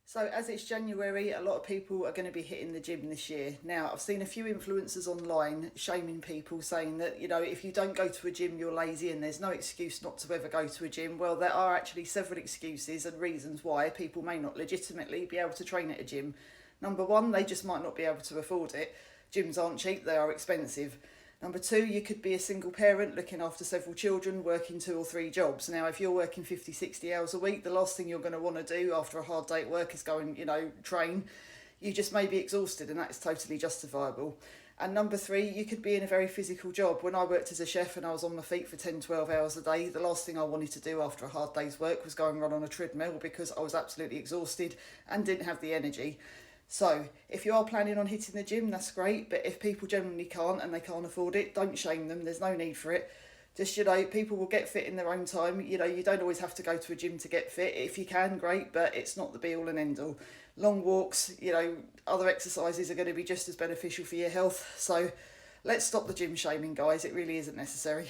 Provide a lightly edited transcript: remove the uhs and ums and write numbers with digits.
So, as it's January, a lot of people are going to be hitting the gym this year. Now, I've seen a few influencers online shaming people, saying that, if you don't go to a gym, you're lazy and there's no excuse not to ever go to a gym. Well, there are actually several excuses and reasons why people may not legitimately be able to train at a gym. Number one, they just might not be able to afford it. Gyms aren't cheap, they are expensive. Number two, you could be a single parent looking after several children, working 2 or 3 jobs. Now, if you're working 50, 60 hours a week, the last thing you're going to want to do after a hard day at work is go and, train. You just may be exhausted, and that's totally justifiable. And number three, you could be in a very physical job. When I worked as a chef and I was on my feet for 10, 12 hours a day, the last thing I wanted to do after a hard day's work was go and run on a treadmill because I was absolutely exhausted and didn't have the energy. So, if you are planning on hitting the gym, that's great, but if people generally can't and they can't afford it, don't shame them, there's no need for it. Just, people will get fit in their own time. You don't always have to go to a gym to get fit. If you can, great, but it's not the be all and end all. Long walks, other exercises are going to be just as beneficial for your health. So, let's stop the gym shaming, guys. It really isn't necessary.